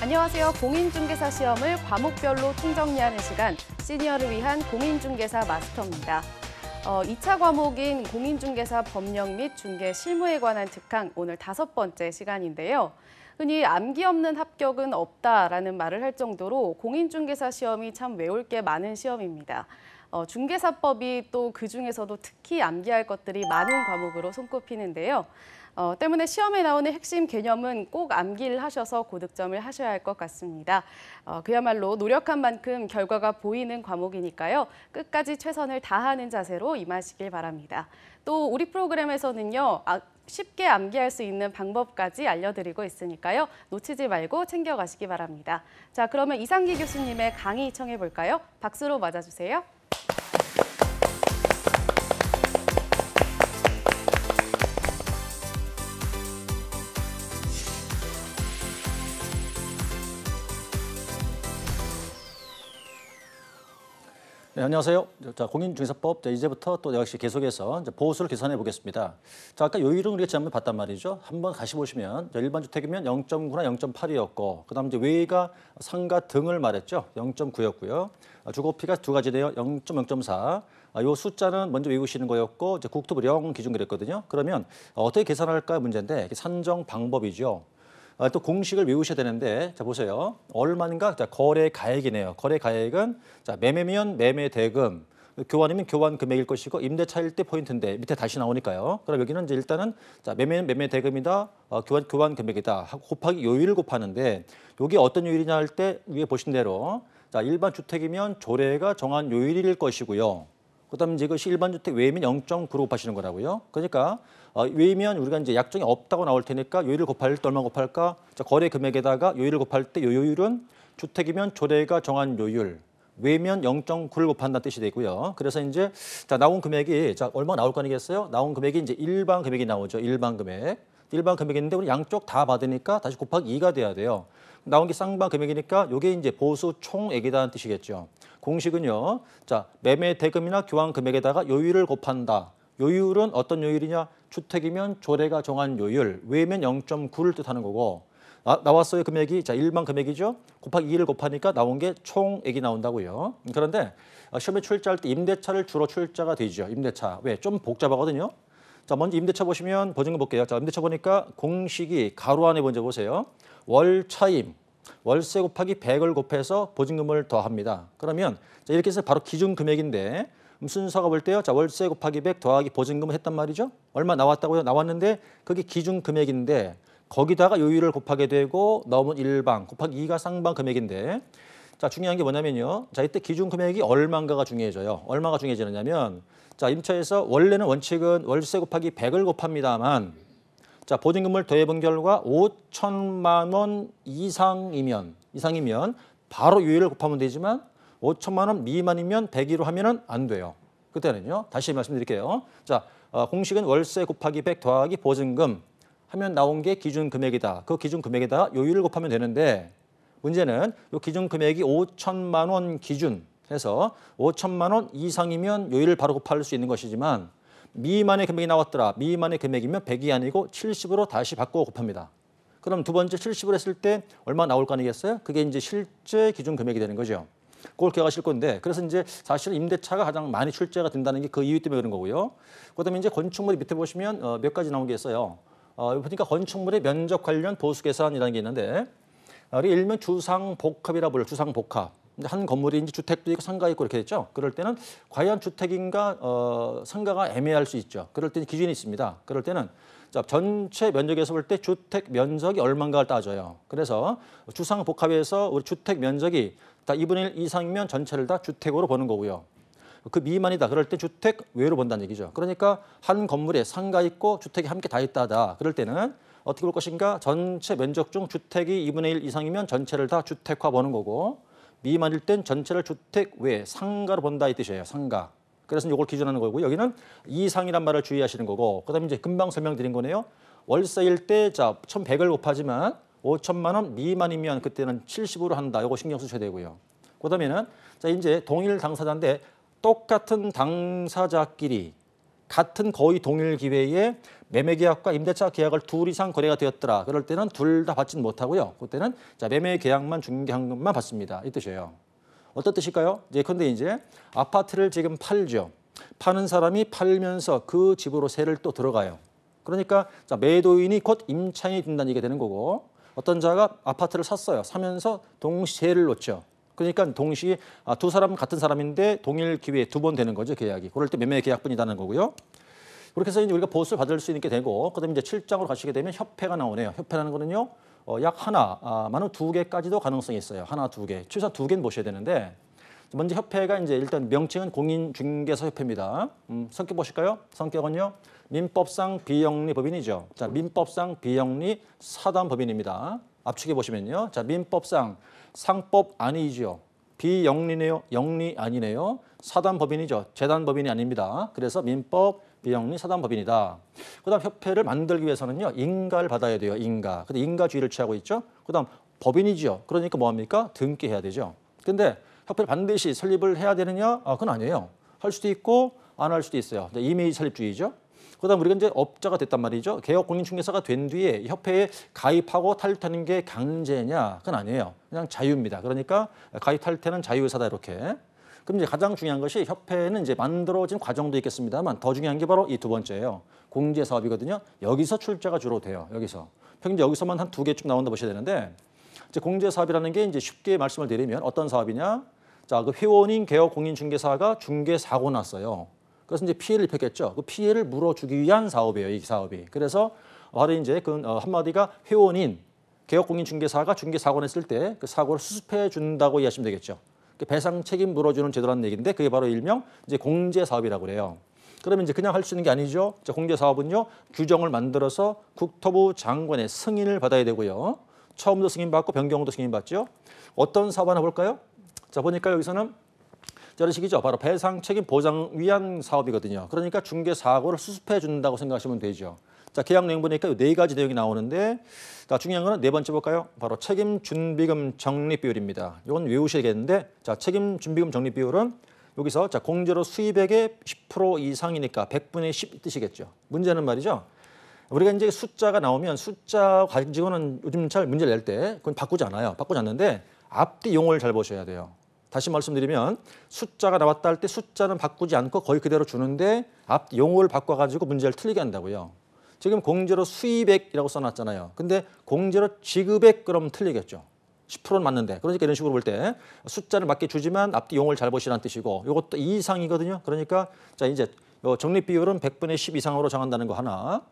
안녕하세요. 공인중개사 시험을 과목별로 총정리하는 시간, 시니어를 위한 공인중개사 마스터입니다. 2차 과목인 공인중개사 법령 및 중개 실무에 관한 특강, 오늘 5번째 시간인데요. 흔히 암기 없는 합격은 없다라는 말을 할 정도로 공인중개사 시험이 참 외울 게 많은 시험입니다. 중개사법이 또 그중에서도 특히 암기할 것들이 많은 과목으로 손꼽히는데요. 때문에 시험에 나오는 핵심 개념은 꼭 암기를 하셔서 고득점을 하셔야 할 것 같습니다. 그야말로 노력한 만큼 결과가 보이는 과목이니까요. 끝까지 최선을 다하는 자세로 임하시길 바랍니다. 또 우리 프로그램에서는요. 쉽게 암기할 수 있는 방법까지 알려드리고 있으니까요. 놓치지 말고 챙겨가시기 바랍니다. 자, 그러면 이상기 교수님의 강의 청해볼까요? 박수로 맞아주세요. 네, 안녕하세요. 자, 공인중개사법 이제부터 또 역시 계속해서 보수를 계산해 보겠습니다. 자, 아까 요일은 우리가 지난번에 봤단 말이죠. 한번 다시 보시면 일반 주택이면 0.9나 0.8이었고, 그다음 이제 외가 상가 등을 말했죠. 0.9였고요. 주거피가 두 가지네요. 0.0.4. 요 숫자는 먼저 외우시는 거였고, 이제 국토부 령 기준 그랬거든요. 그러면 어떻게 계산할까 문제인데 산정 방법이죠. 또 공식을 외우셔야 되는데, 자 보세요. 얼마인가? 자, 거래 가액이네요. 거래 가액은 자, 매매면 매매 대금, 교환이면 교환 금액일 것이고, 임대차일 때 포인트인데 밑에 다시 나오니까요. 그럼 여기는 이제 일단은 자, 매매는 매매 대금이다, 교환 금액이다 곱하기 요일을 곱하는데, 여기 어떤 요일이냐 할 때 위에 보신 대로 자, 일반 주택이면 조례가 정한 요일일 것이고요. 그다음에 이제 이것이 일반 주택 외면 0.9로 곱하시는 거라고요. 그러니까 외면 우리가 이제 약정이 없다고 나올 테니까 요일을 곱할 때 얼마 곱할까? 자, 거래 금액에다가 요일을 곱할 때 요 요율은 주택이면 조례가 정한 요율, 외면 0.9를 곱한다는 뜻이 되고요. 그래서 이제 자, 나온 금액이 자, 얼마 나올 거 아니겠어요? 나온 금액이 이제 일반 금액이 나오죠. 일반 금액. 일반 금액인데 우리 양쪽 다 받으니까 다시 곱하기 2가 돼야 돼요. 나온 게 쌍방 금액이니까 이게 이제 보수 총액이라는 뜻이겠죠. 공식은요. 자, 매매 대금이나 교환 금액에다가 요율을 곱한다. 요율은 어떤 요율이냐? 주택이면 조례가 정한 요율, 외면 0.9를 뜻하는 거고, 나왔어요 금액이. 자, 일반 금액이죠. 곱하기 2를 곱하니까 나온 게 총액이 나온다고요. 그런데 시험에 출제할 때 임대차를 주로 출제가 되죠. 임대차. 왜? 좀 복잡하거든요. 자, 먼저 임대차 보시면 보증금 볼게요. 자, 임대차 보니까 공식이 가로 안에 먼저 보세요. 월 차임, 월세 곱하기 100을 곱해서 보증금을 더합니다. 그러면 자, 이렇게 해서 바로 기준 금액인데 순서가 볼 때요. 자, 월세 곱하기 100 더하기 보증금을 했단 말이죠. 얼마 나왔다고요? 나왔는데 그게 기준 금액인데 거기다가 요율을 곱하게 되고 넘은 일방 곱하기 2가 쌍방 금액인데, 자, 중요한 게 뭐냐면요. 자, 이때 기준 금액이 얼마인가가 중요해져요. 얼마가 중요해지느냐면 자, 임차에서 원래는 원칙은 월세 곱하기 100을 곱합니다만, 자, 보증금을 더해본 결과 5천만 원 이상이면 바로 요율을 곱하면 되지만 5천만 원 미만이면 100으로 하면은 안 돼요. 그때는요. 다시 말씀드릴게요. 자, 공식은 월세 곱하기 100 더하기 보증금 하면 나온 게 기준 금액이다. 그 기준 금액에다가 요율을 곱하면 되는데, 문제는 이 기준 금액이 5천만 원 기준 해서 5천만 원 이상이면 요율을 바로 곱할 수 있는 것이지만, 미만의 금액이 나왔더라. 미만의 금액이면 100이 아니고 70으로 다시 바꿔 곱합니다. 그럼 두 번째 70으로 했을 때 얼마 나올 거 아니겠어요? 그게 이제 실제 기준 금액이 되는 거죠. 그걸 기억하실 건데, 그래서 이제 사실 임대차가 가장 많이 출제가 된다는 게 그 이유 때문에 그런 거고요. 그다음에 이제 건축물이 밑에 보시면 몇 가지 나온 게 있어요. 보니까 건축물의 면적 관련 보수 계산이라는 게 있는데, 우리 일명 주상복합이라 불러요. 주상복합. 한 건물이 이제 주택도 있고 상가 있고 이렇게 됐죠. 그럴 때는 과연 주택인가 상가가 애매할 수 있죠. 그럴 때는 기준이 있습니다. 그럴 때는 자, 전체 면적에서 볼 때 주택 면적이 얼마인가를 따져요. 그래서 주상복합에서 우리 주택 면적이 다 2분의 1 이상이면 전체를 다 주택으로 보는 거고요. 그 미만이다. 그럴 때 주택 외로 본다는 얘기죠. 그러니까 한 건물에 상가 있고 주택이 함께 다 있다다. 그럴 때는 어떻게 볼 것인가? 전체 면적 중 주택이 2분의 1 이상이면 전체를 다 주택화 보는 거고, 미만일 땐 전체를 주택 외 상가로 본다 이 뜻이에요. 상가. 그래서 이걸 기준하는 거고, 여기는 이상이란 말을 주의하시는 거고, 그다음에 이제 금방 설명드린 거네요. 월세일 때 자, 1,100을 곱하지만 5천만 원 미만이면 그때는 70으로 한다. 이거 신경 쓰셔야 되고요. 그다음에는 자, 이제 동일 당사자인데 똑같은 당사자끼리 같은 거의 동일 기회에 매매 계약과 임대차 계약을 둘 이상 거래가 되었더라. 그럴 때는 둘 다 받지는 못하고요. 그때는 자, 매매 계약만 중개한금만 받습니다. 이 뜻이에요. 어떤 뜻일까요? 예컨대 이제 아파트를 지금 팔죠. 파는 사람이 팔면서 그 집으로 세를 또 들어가요. 그러니까 자, 매도인이 곧 임차인이 된다는 얘기가 되는 거고 어떤 자가 아파트를 샀어요. 사면서 동시에 세를 놓죠. 그러니까 동시에 두 사람 같은 사람인데 동일 기회에 두 번 되는 거죠. 계약이. 그럴 때 매매 계약분이라는 거고요. 그렇게 해서 이제 우리가 보수를 받을 수 있게 되고 그다음에 이제 7장으로 가시게 되면 협회가 나오네요. 협회라는 거는요. 약 하나, 많은 두 개까지도 가능성이 있어요. 하나, 두 개. 최소한 두 개는 보셔야 되는데 먼저 협회가 이제 일단 명칭은 공인중개사협회입니다. 성격 보실까요? 성격은요. 민법상 비영리 법인이죠. 자, 민법상 비영리 사단법인입니다. 압축해 보시면요. 자, 민법상 상법 아니죠. 비영리네요. 영리 아니네요. 사단법인이죠. 재단법인이 아닙니다. 그래서 민법 비영리 사단법인이다. 그다음 협회를 만들기 위해서는요. 인가를 받아야 돼요. 인가. 근데 인가주의를 취하고 있죠. 그다음 법인이죠. 그러니까 뭐합니까? 등기해야 되죠. 근데 협회를 반드시 설립을 해야 되느냐? 그건 아니에요. 할 수도 있고 안 할 수도 있어요. 임의 설립주의죠. 그다음 우리가 이제 업자가 됐단 말이죠. 개업 공인중개사가 된 뒤에 협회에 가입하고 탈퇴하는 게 강제냐? 그건 아니에요. 그냥 자유입니다. 그러니까 가입 탈퇴는 자유의사다 이렇게. 그럼 이제 가장 중요한 것이 협회는 이제 만들어진 과정도 있겠습니다만 더 중요한 게 바로 이 두 번째예요. 공제 사업이거든요. 여기서 출자가 주로 돼요. 여기서. 평균 여기서만 한 두 개 쭉 나온다 보셔야 되는데 이제 공제 사업이라는 게 이제 쉽게 말씀을 드리면 어떤 사업이냐? 자, 그 회원인 개업 공인중개사가 중개 사고 났어요. 그래서 이제 피해를 입혔겠죠. 그 피해를 물어주기 위한 사업이에요. 이 사업이. 그래서 바로 이제 그 한마디가 회원인 개업 공인중개사가 중개 사고 냈을 때 그 사고를 수습해 준다고 이해하시면 되겠죠. 배상 책임 물어주는 제도라는 얘기인데 그게 바로 일명 이제 공제 사업이라고 그래요. 그러면 이제 그냥 할 수 있는 게 아니죠. 공제 사업은요 규정을 만들어서 국토부 장관의 승인을 받아야 되고요. 처음도 승인받고 변경도 승인받죠. 어떤 사업 하나 볼까요? 자 보니까 여기서는 이런 식이죠. 바로 배상 책임 보장 위한 사업이거든요. 그러니까 중개 사고를 수습해 준다고 생각하시면 되죠. 자 계약 내용 보니까 네 가지 내용이 나오는데 자 중요한 거는 네 번째 볼까요? 바로 책임 준비금 적립 비율입니다. 이건 외우셔야겠는데 자 책임 준비금 적립 비율은 여기서 자 공제로 수입액의 10% 이상이니까 100분의 10 뜻이겠죠. 문제는 말이죠. 우리가 이제 숫자가 나오면 숫자 가지고는 요즘 잘 문제를 낼 때 그건 바꾸지 않아요. 바꾸지 않는데 앞뒤 용어를 잘 보셔야 돼요. 다시 말씀드리면 숫자가 나왔다 할 때 숫자는 바꾸지 않고 거의 그대로 주는데 앞 용어를 바꿔가지고 문제를 틀리게 한다고요. 지금 공제로 수입액이라고 써놨잖아요. 근데 공제로 지급액 그러면 틀리겠죠. 10%는 맞는데. 그러니까 이런 식으로 볼 때 숫자를 맞게 주지만 앞뒤 용어를 잘 보시라는 뜻이고 이것도 이상이거든요. 그러니까 자 이제 적립 비율은 100분의 10 이상으로 정한다는 거 하나.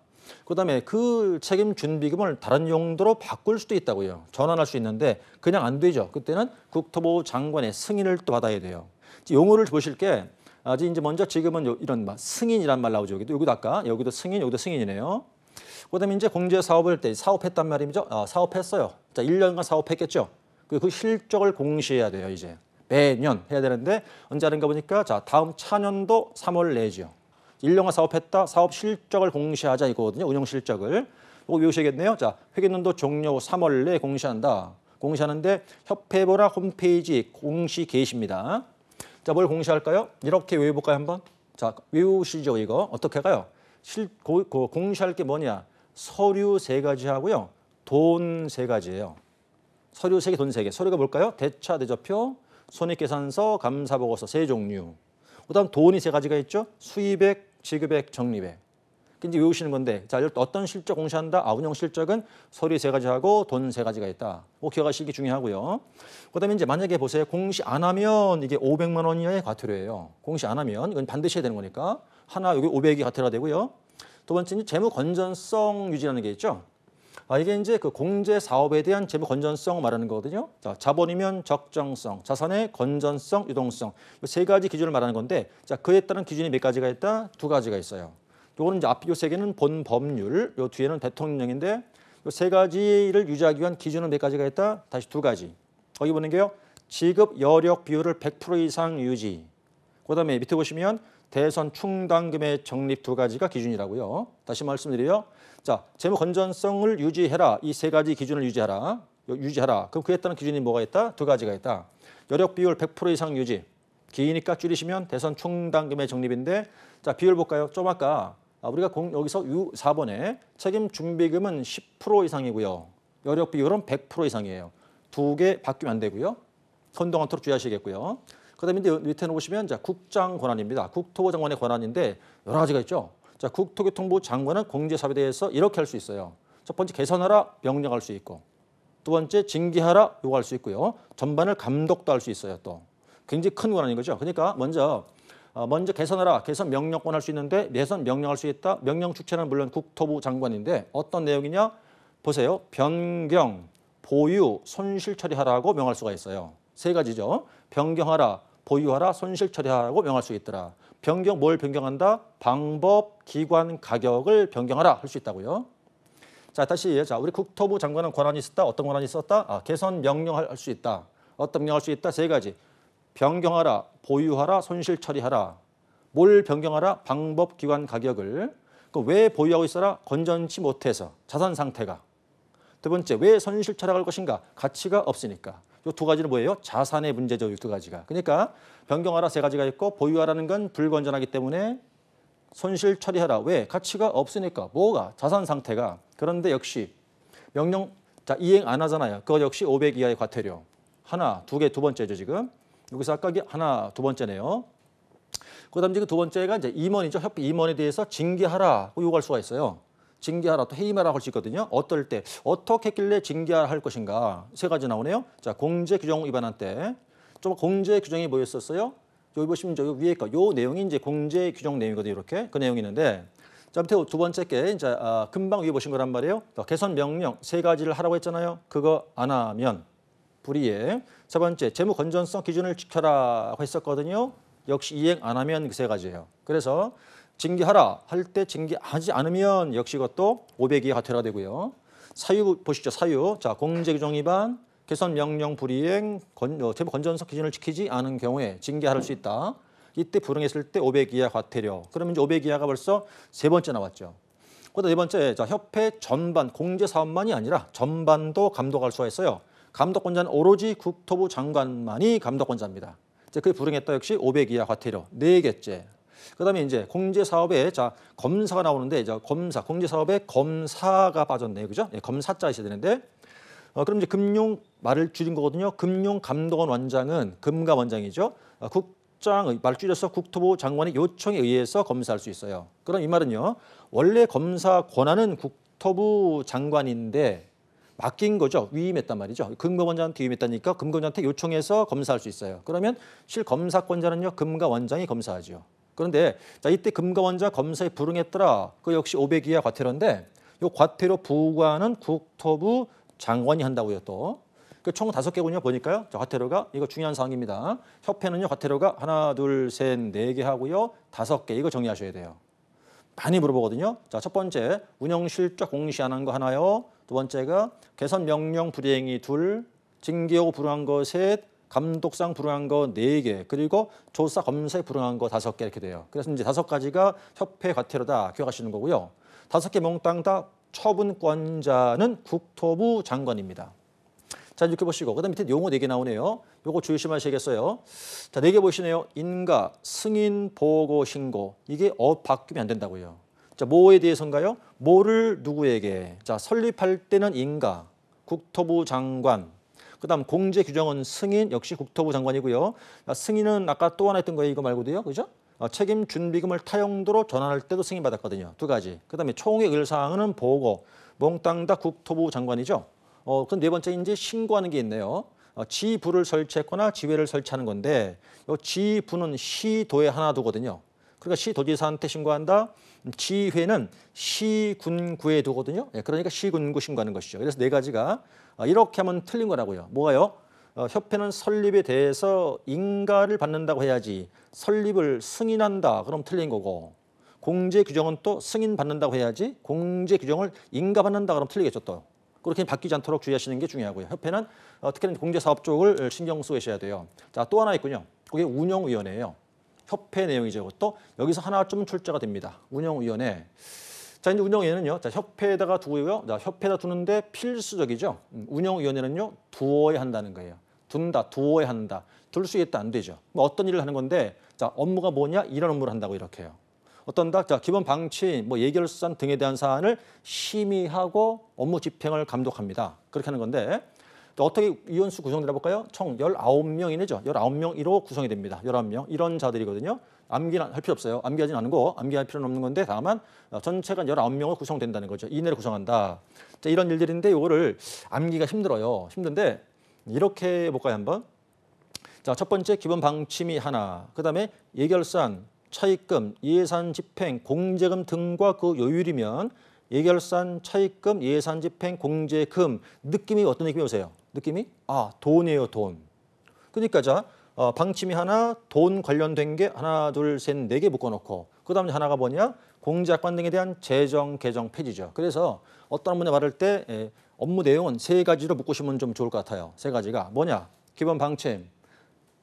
그다음에 그 책임 준비금을 다른 용도로 바꿀 수도 있다고요. 전환할 수 있는데 그냥 안 되죠. 그때는 국토부 장관의 승인을 또 받아야 돼요. 용어를 보실 게 이제 먼저 지금은 이런 승인이란 말 나오죠. 여기도 아까 여기도 승인, 여기도 승인이네요. 그다음에 이제 공제 사업을 할 때 사업했단 말이죠. 사업했어요. 자, 1년간 사업했겠죠. 그 실적을 공시해야 돼요. 이제 매년 해야 되는데 언제 하는가 보니까 자 다음 차년도 3월 내죠. 1년간 사업했다. 사업 실적을 공시하자 이거거든요. 운영 실적을. 이거 외우셔야겠네요. 자, 회계연도 종료 후 3월 내에 공시한다. 공시하는데 협회보라 홈페이지 공시 게시입니다. 자, 뭘 공시할까요? 이렇게 외워볼까요, 한번? 자, 외우시죠, 이거. 어떻게 할까요? 공시할 게 뭐냐? 서류 3가지 하고요. 돈 3가지예요. 서류 3개, 돈 3개. 서류가 뭘까요? 대차, 대조표, 손익계산서, 감사보고서 3종류. 그다음 돈이 3가지가 있죠. 수입액, 지급액, 적립액. 이제 외우시는 건데 자 어떤 실적 공시한다? 운영 실적은 서류 3가지 하고 돈 3가지가 있다. 기억하시기 중요하고요. 그다음에 이제 만약에 보세요. 공시 안 하면 이게 500만 원 이하의 과태료예요. 공시 안 하면 이건 반드시 해야 되는 거니까 하나 여기 500이 과태료가 되고요. 두 번째는 재무 건전성 유지라는 게 있죠. 이게 이제 그 공제 사업에 대한 재무 건전성 말하는 거거든요. 자, 자본이면 적정성, 자산의 건전성, 유동성. 이 3가지 기준을 말하는 건데 자, 그에 따른 기준이 몇 가지가 있다? 2가지가 있어요. 요거는 이제 앞 요 3개는 본 법률, 요 뒤에는 대통령인데 요 3가지를 유지하기 위한 기준은 몇 가지가 있다? 다시 2가지. 거기 보는 게요. 지급 여력 비율을 100% 이상 유지. 그다음에 밑에 보시면 대선 충당금의 적립 2가지가 기준이라고요. 다시 말씀드려요. 자, 재무 건전성을 유지해라. 이 3가지 기준을 유지하라. 그럼 그에 따른 기준이 뭐가 있다? 2가지가 있다. 여력 비율 100% 이상 유지. 기니까 줄이시면 대선 충당금의 적립인데 자 비율 볼까요? 좀 아까 우리가 여기서 4번에 책임 준비금은 10% 이상이고요. 여력 비율은 100% 이상이에요. 두 개 바뀌면 안 되고요. 선동안토록 주의하시겠고요. 그다음에 이제 밑에 보시면 자 국장 권한입니다. 국토부 장관의 권한인데 여러 가지가 있죠. 자 국토교통부 장관은 공제사업에 대해서 이렇게 할 수 있어요. 첫 번째 개선하라 명령할 수 있고 두 번째 징계하라 요구할 수 있고요. 전반을 감독도 할 수 있어요. 또 굉장히 큰 권한인 거죠. 그러니까 먼저 개선하라 개선 명령권 할 수 있는데 개선 명령할 수 있다. 명령 주체는 물론 국토부 장관인데 어떤 내용이냐 보세요. 변경, 보유, 손실 처리하라고 명할 수가 있어요. 세 가지죠. 변경하라, 보유하라, 손실 처리하라고 명할 수 있더라. 변경 뭘 변경한다? 방법, 기관, 가격을 변경하라 할 수 있다고요. 자 다시 자 우리 국토부 장관은 권한이 있었다. 어떤 권한이 있었다? 개선 명령할 수 있다. 어떤 명령할 수 있다? 세 가지. 변경하라, 보유하라, 손실 처리하라. 뭘 변경하라? 방법, 기관, 가격을. 왜 보유하고 있어라? 건전치 못해서 자산 상태가. 두 번째, 왜 손실 처리할 것인가? 가치가 없으니까. 이 두 가지는 뭐예요? 자산의 문제죠. 이 두 가지가. 그러니까 변경하라 세 가지가 있고 보유하라는 건 불건전하기 때문에 손실 처리하라. 왜? 가치가 없으니까. 뭐가? 자산 상태가. 그런데 역시 명령 자 이행 안 하잖아요. 그거 역시 500 이하의 과태료. 하나, 두 개, 두 번째죠 지금. 여기서 아까 하나, 두 번째네요. 그다음 두 번째가 이제 임원이죠. 협회 임원에 대해서 징계하라고 요구할 수가 있어요. 징계하라 또 해임하라 할 수 있거든요. 어떨 때 어떻게 했길래 징계할 할 것인가 세 가지 나오네요. 자 공제 규정 위반한 때 좀 공제 규정이 뭐였었어요? 여기 보시면 저 위에 요 내용이 이제 공제 규정 내용이거든요. 이렇게 그 내용이 있는데 자 밑에 두 번째 게 이제 금방 위에 보신 거란 말이에요. 개선 명령 세 가지를 하라고 했잖아요. 그거 안 하면 불이행. 세 번째 재무 건전성 기준을 지켜라고 했었거든요. 역시 이행 안 하면 그 세 가지예요. 그래서 징계하라 할 때 징계하지 않으면 역시 이것도 500 이하 과태료가 되고요. 사유 보시죠. 사유. 자 공제 규정 위반, 개선 명령 불이행, 재무 건전성 기준을 지키지 않은 경우에 징계할 수 있다. 이때 불응했을 때 500 이하 과태료. 그러면 이제 500 이하가 벌써 세 번째 나왔죠. 그다음 네 번째, 자 협회 전반 공제 사업만이 아니라 전반도 감독할 수가 있어요. 감독권자는 오로지 국토부 장관만이 감독권자입니다. 이제 그게 불응했다 역시 500 이하 과태료. 네 개째. 그다음에 이제 공제 사업에 자 검사가 나오는데 이제 검사 공제 사업에 검사가 빠졌네요, 그죠? 예, 검사자 있어야 되는데 그럼 이제 금융 말을 줄인 거거든요. 금융감독원 원장은 금가 원장이죠. 국장 말 줄여서 국토부 장관의 요청에 의해서 검사할 수 있어요. 그럼 이 말은요. 원래 검사 권한은 국토부 장관인데 맡긴 거죠. 위임했단 말이죠. 금감원장한테 위임했다니까 금감원장한테 요청해서 검사할 수 있어요. 그러면 실검사권자는요. 금감원장이 검사하죠. 그런데 자 이때 금감원자 검사에 불응했더라. 그 역시 500 이하 과태료인데 이 과태료 부과는 국토부 장관이 한다고요. 또 총 5개군요. 보니까요. 자, 과태료가 이거 중요한 사항입니다. 협회는요. 과태료가 하나, 둘, 셋, 네 개 하고요. 5개 이거 정리하셔야 돼요. 많이 물어보거든요. 자, 첫 번째 운영 실적 공시 안 한 거 하나요. 두 번째가 개선 명령 불이행이 2, 징계하고 불응한 거 3, 감독상 불응한 거 4개, 그리고 조사 검사에 불응한 거 5개 이렇게 돼요. 그래서 이제 5가지가 협회 과태료다 기억하시는 거고요. 5개 몽땅 다 처분권자는 국토부 장관입니다. 자, 이렇게 보시고 그다음 밑에 용어 4개 나오네요. 요거 조심하셔야겠어요. 자, 4개 보시네요. 인가, 승인, 보고, 신고. 이게 바뀌면 안 된다고요. 자, 뭐에 대해서인가요? 뭐를 누구에게? 자, 설립할 때는 인가, 국토부 장관. 그다음 공제 규정은 승인, 역시 국토부 장관이고요. 자, 승인은 아까 또 하나 했던 거예요. 이거 말고도요. 그죠? 책임 준비금을 타용도로 전환할 때도 승인 받았거든요. 2가지. 그다음에 총회 의사항은 보고, 몽땅 다 국토부 장관이죠. 그 네 번째 이제 신고하는 게 있네요. 지부를 설치했거나 지회를 설치하는 건데 이 지부는 시도에 하나 두거든요. 그러니까 시도지사한테 신고한다. 지회는 시군구에 두거든요. 그러니까 시군구 신고하는 것이죠. 그래서 4가지가 이렇게 하면 틀린 거라고요. 뭐가요? 협회는 설립에 대해서 인가를 받는다고 해야지 설립을 승인한다. 그럼 틀린 거고 공제 규정은 또 승인 받는다고 해야지 공제 규정을 인가 받는다. 그럼 틀리겠죠 또. 그렇게 바뀌지 않도록 주의하시는 게 중요하고요. 협회는 특히나 공제사업 쪽을 신경 쓰고 계셔야 돼요. 자, 또 하나 있군요. 그게 운영위원회예요. 협회 내용이죠. 그것도 여기서 하나 좀 출제가 됩니다. 운영위원회. 자, 이제 운영위원회는요. 자, 협회에다가 두고요. 자, 협회에다 두는데 필수적이죠. 운영위원회는요. 두어야 한다는 거예요. 둔다, 두어야 한다. 둘 수 있다 안 되죠. 뭐 어떤 일을 하는 건데 자, 업무가 뭐냐? 이런 업무를 한다고 이렇게 해요. 어떤다? 자, 기본 방침, 뭐 예결산 등에 대한 사안을 심의하고 업무 집행을 감독합니다. 그렇게 하는 건데 또 어떻게 위원수 구성되나 볼까요? 총 19명이네죠. 19명으로 구성이 됩니다. 19명. 이런 자들이거든요. 암기는 할 필요 없어요. 암기하진 않고 암기할 필요는 없는 건데 다만 전체가 19명으로 구성된다는 거죠. 이내로 구성한다. 자, 이런 일들인데 이거를 암기가 힘들어요. 힘든데 이렇게 해볼까요 한번? 자, 첫 번째 기본 방침이 하나. 그다음에 예결산, 차입금, 예산 집행, 공제금 등과 그 요율이면 예결산, 차입금, 예산 집행, 공제금 느낌이 어떤 느낌이 오세요? 느낌이 돈이에요, 돈. 그러니까 자 방침이 하나, 돈 관련된 게 하나, 둘, 셋, 네 개 묶어놓고 그다음에 하나가 뭐냐? 공제약관 등에 대한 재정, 개정, 폐지죠. 그래서 어떤 문제 말할 때 업무 내용은 세 가지로 묶으시면 좀 좋을 것 같아요. 세 가지가 뭐냐? 기본 방침,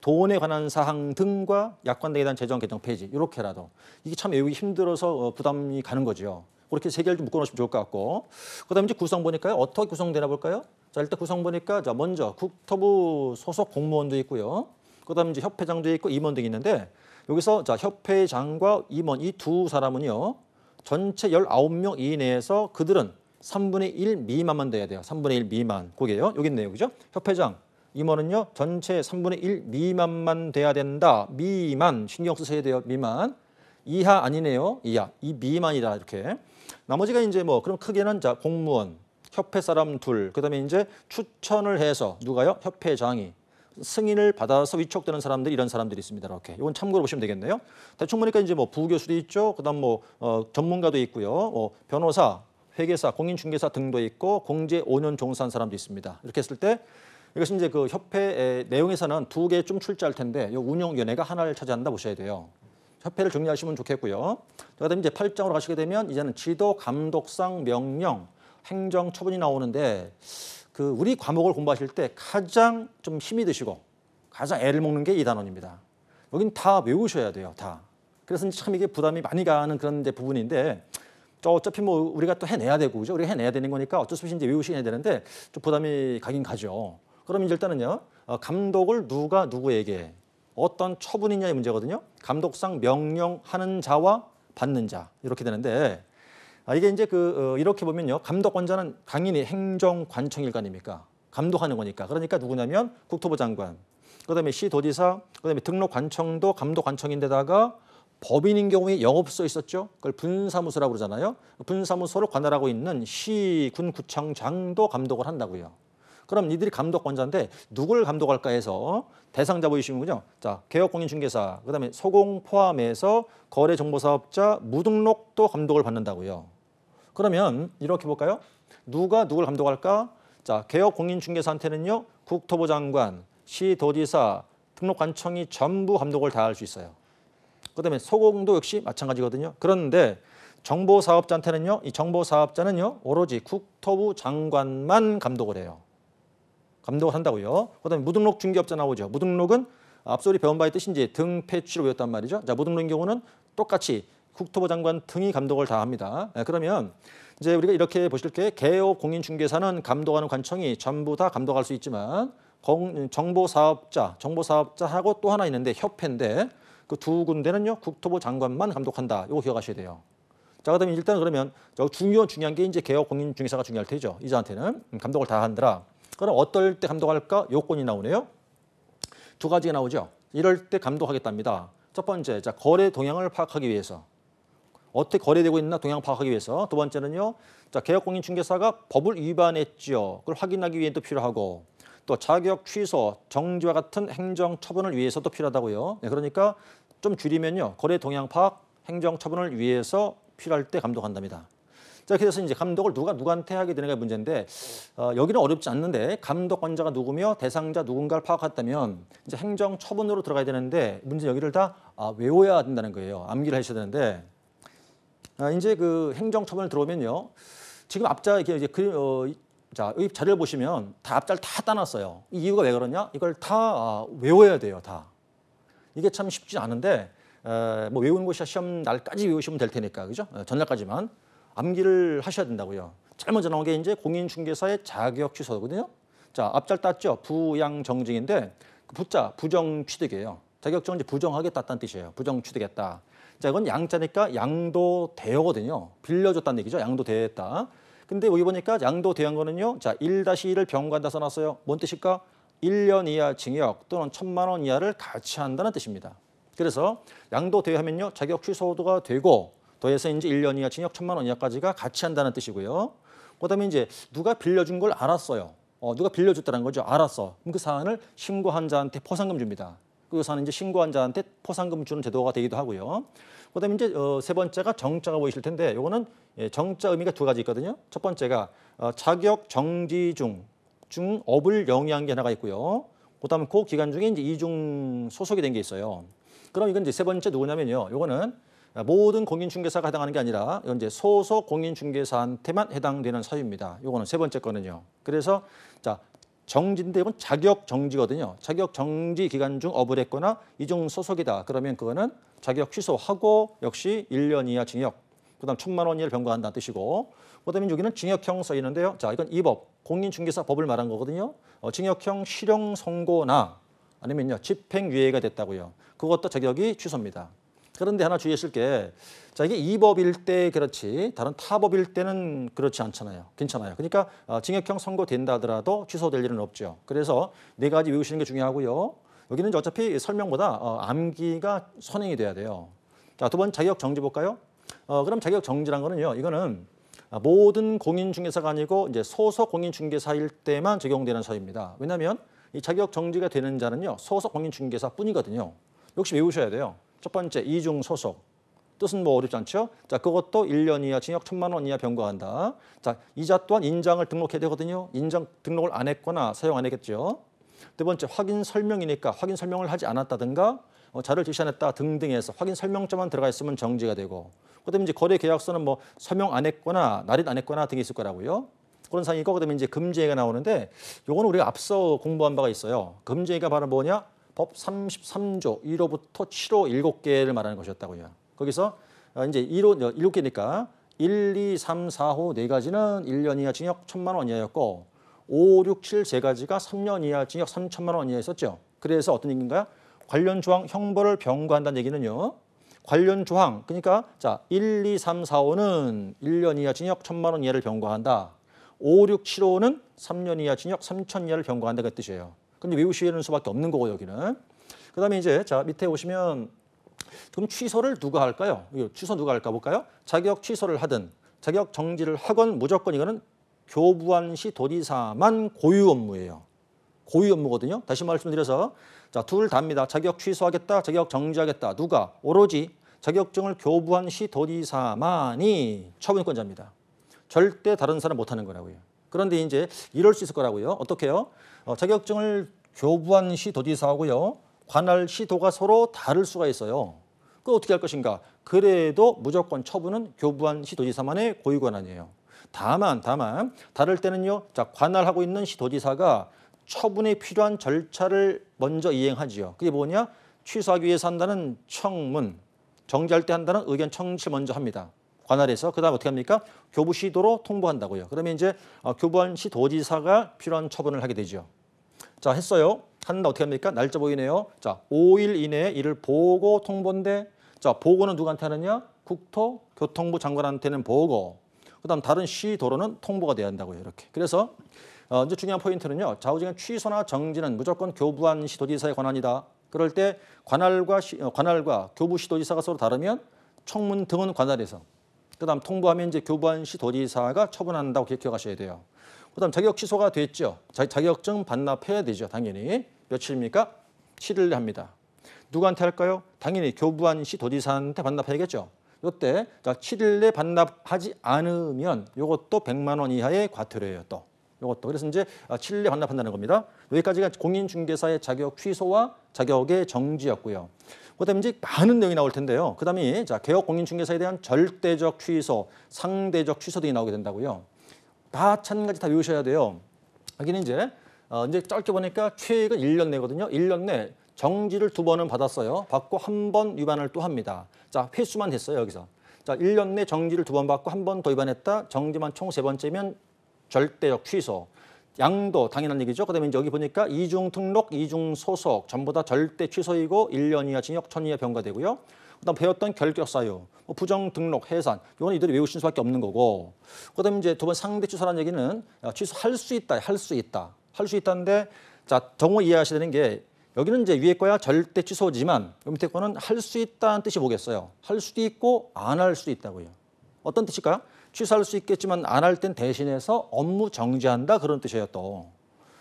돈에 관한 사항 등과 약관 등에 대한 재정, 개정, 폐지 이렇게라도 이게 참 외우기 힘들어서 부담이 가는 거죠. 그렇게 세 개를 좀 묶어놓으시면 좋을 것 같고 그다음에 이제 구성 보니까요. 어떻게 구성되나 볼까요? 자, 일단 구성 보니까 자 먼저 국토부 소속 공무원도 있고요. 그다음에 이제 협회장도 있고 임원 등이 있는데 여기서 자 협회장과 임원 이 두 사람은요. 전체 19명 이내에서 그들은 3분의 1 미만만 돼야 돼요. 3분의 1 미만. 그게요. 여기 있네요. 그죠? 협회장, 임원은요. 전체 3분의 1 미만만 돼야 된다. 미만. 신경 쓰셔야 돼요. 미만. 이하 아니네요. 이하. 이 미만이다. 이렇게. 나머지가 이제 뭐 그럼 크게는 자 공무원, 협회 사람 둘, 그다음에 이제 추천을 해서 누가요? 협회장이 승인을 받아서 위촉되는 사람들이 이런 사람들이 있습니다. 이렇게. 이건 참고로 보시면 되겠네요. 대충 보니까 이제 뭐 부교수도 있죠. 그다음 뭐 전문가도 있고요. 변호사, 회계사, 공인중개사 등도 있고 공제 5년 종사한 사람도 있습니다. 이렇게 했을 때 이것이 이제 그 협회 내용에서는 두 개 좀 출제할 텐데 이 운영위원회가 하나를 차지한다 보셔야 돼요. 협회를 정리하시면 좋겠고요. 그다음에 이제 8장으로 가시게 되면 이제는 지도, 감독상, 명령, 행정, 처분이 나오는데 그 우리 과목을 공부하실 때 가장 좀 힘이 드시고 가장 애를 먹는 게 이 단원입니다. 여긴 다 외우셔야 돼요. 다. 그래서 참 이게 부담이 많이 가는 그런 이제 부분인데 어차피 뭐 우리가 또 해내야 되고 그죠? 우리가 해내야 되는 거니까 어쩔 수 없이 이제 외우셔야 되는데 좀 부담이 가긴 가죠. 그럼 이제 일단은요. 감독을 누가 누구에게 어떤 처분이냐의 문제거든요. 감독상 명령하는 자와 받는 자 이렇게 되는데 이게 이제 이렇게 보면요. 감독권자는 당연히 행정관청일 거 아닙니까? 감독하는 거니까. 그러니까 누구냐면 국토부 장관, 그다음에 시도지사, 그다음에 등록관청도 감독관청인데다가 법인인 경우에 영업소 있었죠. 그걸 분사무소라고 그러잖아요. 분사무소를 관할하고 있는 시, 군, 구청장도 감독을 한다고요. 그럼 이들이 감독권자인데 누굴 감독할까 해서 대상자 보이시는군요. 자, 개업공인중개사, 그다음에 소공 포함해서 거래정보사업자, 무등록도 감독을 받는다고요. 그러면 이렇게 볼까요? 누가 누굴 감독할까? 자, 개업공인중개사한테는요. 국토부 장관, 시도지사, 등록관청이 전부 감독을 다 할 수 있어요. 그다음에 소공도 역시 마찬가지거든요. 그런데 정보사업자한테는요. 이 정보사업자는요. 오로지 국토부 장관만 감독을 해요. 감독을 한다고요. 그다음에 무등록 중개업자 나오죠. 무등록은 앞서 우리 배운 바에 뜻이 이제 등 폐취로 배웠단 말이죠. 자, 무등록인 경우는 똑같이 국토부 장관 등이 감독을 다 합니다. 그러면 이제 우리가 이렇게 보실 게 개업 공인중개사는 감독하는 관청이 전부 다 감독할 수 있지만 정보사업자하고 또 하나 있는데 협회인데 그 두 군데는요 국토부 장관만 감독한다. 이거 기억하셔야 돼요. 자, 그다음에 일단 그러면 중요한 게 이제 개업 공인중개사가 중요할 테죠. 이자한테는 감독을 다 한다라. 그럼 어떨 때 감독할까? 요건이 나오네요. 두 가지가 나오죠. 이럴 때 감독하겠답니다. 첫 번째, 자 거래 동향을 파악하기 위해서. 어떻게 거래되고 있나 동향 파악하기 위해서. 두 번째는요. 자, 개업공인중개사가 법을 위반했지요. 그걸 확인하기 위해도 필요하고 또 자격 취소, 정지와 같은 행정 처분을 위해서도 필요하다고요. 네, 그러니까 좀 줄이면요. 거래 동향 파악, 행정 처분을 위해서 필요할 때 감독한답니다. 자, 그래서 이제 감독을 누구한테 하게 되는가 문제인데 여기는 어렵지 않는데 감독권자가 누구며 대상자 누군가를 파악했다면 이제 행정 처분으로 들어가야 되는데 문제 여기를 다 외워야 된다는 거예요. 암기를 하셔야 되는데 이제 그 행정 처분을 들어오면요. 지금 앞자 이렇게 이제 자, 이 자료를 보시면 다 앞자를 다 따놨어요. 이 이유가 왜 그러냐? 이걸 다 외워야 돼요. 다. 이게 참 쉽지 않은데 뭐 외우는 것이 시험 날까지 외우시면 될 테니까 그죠? 전날까지만 암기를 하셔야 된다고요. 제일 먼저 나온 게 이제 공인중개사의 자격 취소거든요. 자, 앞잘 땄죠. 부양정직인데 그 부자 부정 취득이에요. 자격증을 이제 부정하게 땄다는 뜻이에요. 부정 취득했다. 자, 이건 양자니까 양도대여거든요. 빌려줬다는 얘기죠. 양도대여했다. 근데 여기 보니까 양도대여한 거는요. 자, 1-1을 병과한다 써놨어요. 뭔 뜻일까? 1년 이하 징역 또는 1,000만 원 이하를 가치한다는 뜻입니다. 그래서 양도대여하면요. 자격 취소가 되고 더해서 이제 1년 이하 징역 1,000만 원 이하까지가 가치한다는 뜻이고요. 그다음에 이제 누가 빌려준 걸 알았어요. 누가 빌려줬다는 거죠. 알았어. 그럼 그 사안을 신고한 자한테 포상금 줍니다. 그 사안은 이제 신고한 자한테 포상금 주는 제도가 되기도 하고요. 그다음에 이제 세 번째가 정자가 보이실 텐데 요거는 정자 의미가 두 가지 있거든요. 첫 번째가 자격 정지 중 업을 영위한 게 하나가 있고요. 그다음에 그 기간 중에 이제 이중 소속이 된 게 있어요. 그럼 이건 이제 세 번째 누구냐면요. 요거는 모든 공인중개사가 해당하는 게 아니라 이건 이제 소속 공인중개사한테만 해당되는 사유입니다. 요거는 세 번째 거는요. 그래서 자, 정지인데 이건 자격 정지거든요. 자격 정지 기간 중 업을 했거나 이중 소속이다. 그러면 그거는 자격 취소하고 역시 1년 이하 징역, 그다음 1,000만 원 이하를 병과한다는 뜻이고, 그다음에 여기는 징역형 써 있는데요. 자, 이건 이 법, 공인중개사 법을 말한 거거든요. 징역형 실형 선고나 아니면요 집행유예가 됐다고요. 그것도 자격이 취소입니다. 그런데 하나 주의하실 게, 자, 이게 이 법일 때 그렇지 다른 타 법일 때는 그렇지 않잖아요. 괜찮아요. 그러니까 징역형 선고된다 하더라도 취소될 일은 없죠. 그래서 네 가지 외우시는 게 중요하고요. 여기는 어차피 설명보다 암기가 선행이 돼야 돼요. 자, 두 번 자격 정지 볼까요? 그럼 자격 정지란 거는요. 이거는 모든 공인중개사가 아니고 이제 소속 공인중개사일 때만 적용되는 사유입니다. 왜냐하면 이 자격 정지가 되는 자는요. 소속 공인중개사뿐이거든요. 역시 외우셔야 돼요. 첫 번째, 이중 소속. 뜻은 뭐 어렵지 않죠? 자, 그것도 1년 이하 징역 1,000만 원 이하 병과한다. 자, 이자 또한 인장을 등록해야 되거든요. 인장 등록을 안 했거나 사용 안 했겠죠. 두 번째, 확인 설명이니까 확인 설명을 하지 않았다든가 자료를 제시 안 했다 등등해서 확인 설명자만 들어가 있으면 정지가 되고, 그다음에 이제 거래 계약서는 뭐 서명 안 했거나 날인 안 했거나 등이 있을 거라고요. 그런 상황이고, 그다음에 이제 금지행위가 나오는데 요거는 우리가 앞서 공부한 바가 있어요. 금지행위가 바로 뭐냐? 법 33조 1호부터 7호 7개를 말하는 것이었다고요. 거기서 이제 1호 7개니까 1, 2, 3, 4호 네 가지는 1년 이하 징역 1,000만 원 이하였고 5, 6, 7 세 가지가 3년 이하 징역 3,000만 원 이하였었죠. 그래서 어떤 얘기인가요? 관련 조항 형벌을 병과한다는 얘기는요. 관련 조항, 그러니까 자 1, 2, 3, 4, 5는 1년 이하 징역 1,000만 원 이하를 병과한다. 5, 6, 7, 5는 3년 이하 징역 3,000 이하를 병과한다 그 뜻이에요. 근데 외우시는 수밖에 없는 거고 여기는. 그다음에 이제 자 밑에 보시면 그럼 취소를 누가 할까요? 취소 누가 할까 볼까요? 자격 취소를 하든 자격 정지를 하건 무조건 이거는 교부한 시 도지사만 고유 업무예요. 고유 업무거든요. 다시 말씀드려서 자, 둘 다입니다. 자격 취소하겠다, 자격 정지하겠다. 누가? 오로지 자격증을 교부한 시 도지사만이 처분권자입니다. 절대 다른 사람 못하는 거라고요. 그런데 이제 이럴 수 있을 거라고요. 어떻게요? 자격증을 교부한 시 도지사하고요. 관할 시도가 서로 다를 수가 있어요. 그거 어떻게 할 것인가? 그래도 무조건 처분은 교부한 시 도지사만의 고유 권한이에요. 다만 다를 때는요. 자, 관할하고 있는 시 도지사가 처분에 필요한 절차를 먼저 이행하지요. 그게 뭐냐? 취소하기 위해서 한다는 청문, 정지할 때 한다는 의견 청취를 먼저 합니다. 관할에서. 그다음 어떻게 합니까? 교부시도로 통보한다고요. 그러면 이제 교부한 시 도지사가 필요한 처분을 하게 되죠. 자, 했어요. 한다 어떻게 합니까? 날짜 보이네요. 자, 5일 이내에 이를 보고 통보인데, 자, 보고는 누구한테 하느냐? 국토교통부 장관한테는 보고, 그다음 다른 시도로는 통보가 돼야 한다고요. 이렇게. 그래서 이제 중요한 포인트는요. 좌우지간 취소나 정지는 무조건 교부한 시도지사의 권한이다. 그럴 때 관할과 교부시도지사가 서로 다르면 청문 등은 관할에서, 그다음 통보하면 이제 교부한 시도지사가 처분한다고 기억하셔야 돼요. 그다음 자격 취소가 됐죠. 자격증 반납해야 되죠. 당연히. 며칠입니까? 7일 합니다. 누구한테 할까요? 당연히 교부한 시도지사한테 반납해야겠죠. 이때 7일 내 반납하지 않으면 이것도 100만 원 이하의 과태료예요. 또 이것도. 그래서 이제 7일 내 반납한다는 겁니다. 여기까지가 공인중개사의 자격 취소와 자격의 정지였고요. 그다음에 이제 많은 내용이 나올 텐데요. 그다음에 자, 개업 공인중개사에 대한 절대적 취소, 상대적 취소 등이 나오게 된다고요. 마찬가지 다 외우셔야 돼요. 여기는 이제 짧게 보니까 최근 1년 내거든요. 1년 내 정지를 2번은 받았어요. 받고 1번 위반을 또 합니다. 자, 횟수만 됐어요, 여기서. 자, 1년 내 정지를 2번 받고 1번 더 위반했다. 정지만 총 3번째면 절대적 취소. 양도 당연한 얘기죠. 그다음에 이제 여기 보니까 이중 등록, 이중 소속 전부 다 절대 취소이고 1년 이하 징역, 1,000원 이하 병가되고요. 그다음 배웠던 결격 사유, 뭐 부정 등록, 해산 이거는 이들이 외우실 수밖에 없는 거고. 그다음에 이제 두 번 상대 취소라는 얘기는 취소할 수 있다, 할 수 있다, 할 수 있다인데 자 정호 이해하셔야 되는 게 여기는 이제 위에 거야 절대 취소지만 요 밑에 거는 할 수 있다는 뜻이 뭐겠어요? 할 수도 있고 안 할 수도 있다고요. 어떤 뜻일까? 취소할 수 있겠지만 안 할 땐 대신해서 업무 정지한다 그런 뜻이에요 또.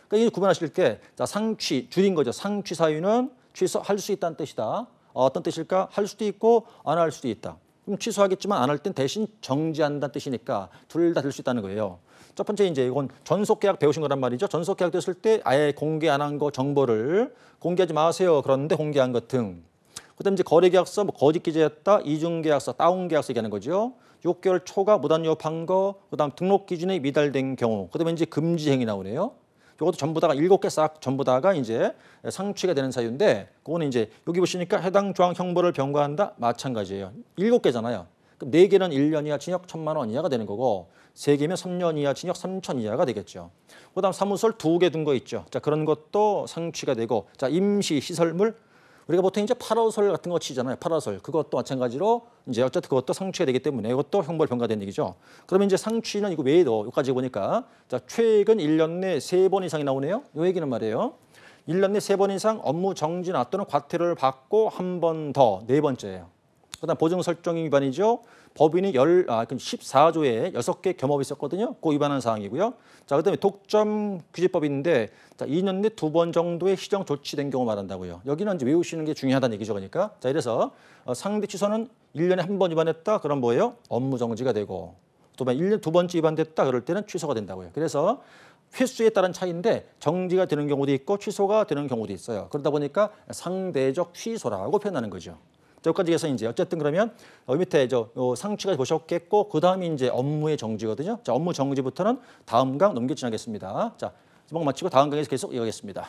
그러니까 이 구분하실 때 자, 상취 줄인 거죠. 상취 사유는 취소할 수 있다는 뜻이다. 어떤 뜻일까? 할 수도 있고 안 할 수도 있다. 그럼 취소하겠지만 안 할 땐 대신 정지한다는 뜻이니까 둘 다 될 수 있다는 거예요. 첫 번째 이제 이건 전속계약 배우신 거란 말이죠. 전속계약 됐을 때 아예 공개 안 한 거 정보를 공개하지 마세요. 그런데 공개한 것 등. 그다음 이제 거래계약서, 뭐 거짓 기재했다, 이중계약서, 다운계약서 얘기하는 거죠. 6개월 초과 무단 유업한 거, 그다음 등록 기준에 미달된 경우, 그다음에 이제 금지 행위 나오네요. 이것도 전부 다가 7개 싹 전부 다가 이제 상취가 되는 사유인데, 그거는 이제 여기 보시니까 해당 조항 형벌을 병과한다 마찬가지예요. 7개잖아요. 그럼 4개는 1년 이하 징역 1,000만 원 이하가 되는 거고, 3개면 3년 이하 징역 3천 이하가 되겠죠. 그다음 사무소를 2개 둔 거 있죠. 자 그런 것도 상취가 되고, 자 임시 시설물 우리가 보통 이제 파라솔 같은 거 치잖아요. 파라솔 그것도 마찬가지로 이제 어쨌든 그것도 상취가 되기 때문에 이것도 형벌 병가된 얘기죠. 그러면 이제 상취는 이거 외에도 여기까지 보니까 자 최근 1년 내 3번 이상이 나오네요. 이 얘기는 말이에요. 1년 내 3번 이상 업무 정지나 또는 과태료를 받고 한 번 더 4번째예요. 그다음 보증 설정 위반이죠. 법인이 14조에 6개 겸업이 있었거든요. 그 위반한 사항이고요. 자, 그다음에 독점 규제법인데 자, 2년 내 2번 정도의 시정 조치된 경우 말한다고요. 여기는 이제 외우시는 게 중요하다는 얘기죠. 그러니까 자, 이래서 상대 취소는 1년에 한 번 위반했다. 그럼 뭐예요? 업무 정지가 되고 또 1년 2번째 위반됐다. 그럴 때는 취소가 된다고요. 그래서 횟수에 따른 차이인데 정지가 되는 경우도 있고 취소가 되는 경우도 있어요. 그러다 보니까 상대적 취소라고 표현하는 거죠. 여기까지 해서 이제 어쨌든 그러면 여기 밑에 상취가 보셨겠고 그 다음이 이제 업무의 정지거든요. 자, 업무 정지부터는 다음 강 넘겨 지나겠습니다. 자, 지목 마치고 다음 강에서 계속 이어가겠습니다.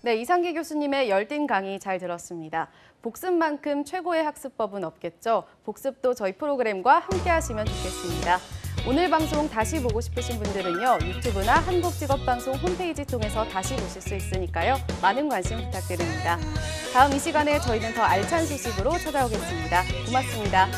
네, 이상기 교수님의 열띤 강의 잘 들었습니다. 복습만큼 최고의 학습법은 없겠죠. 복습도 저희 프로그램과 함께 하시면 좋겠습니다. 오늘 방송 다시 보고 싶으신 분들은요. 유튜브나 한국직업방송 홈페이지 통해서 다시 보실 수 있으니까요. 많은 관심 부탁드립니다. 다음 이 시간에 저희는 더 알찬 소식으로 찾아오겠습니다. 고맙습니다.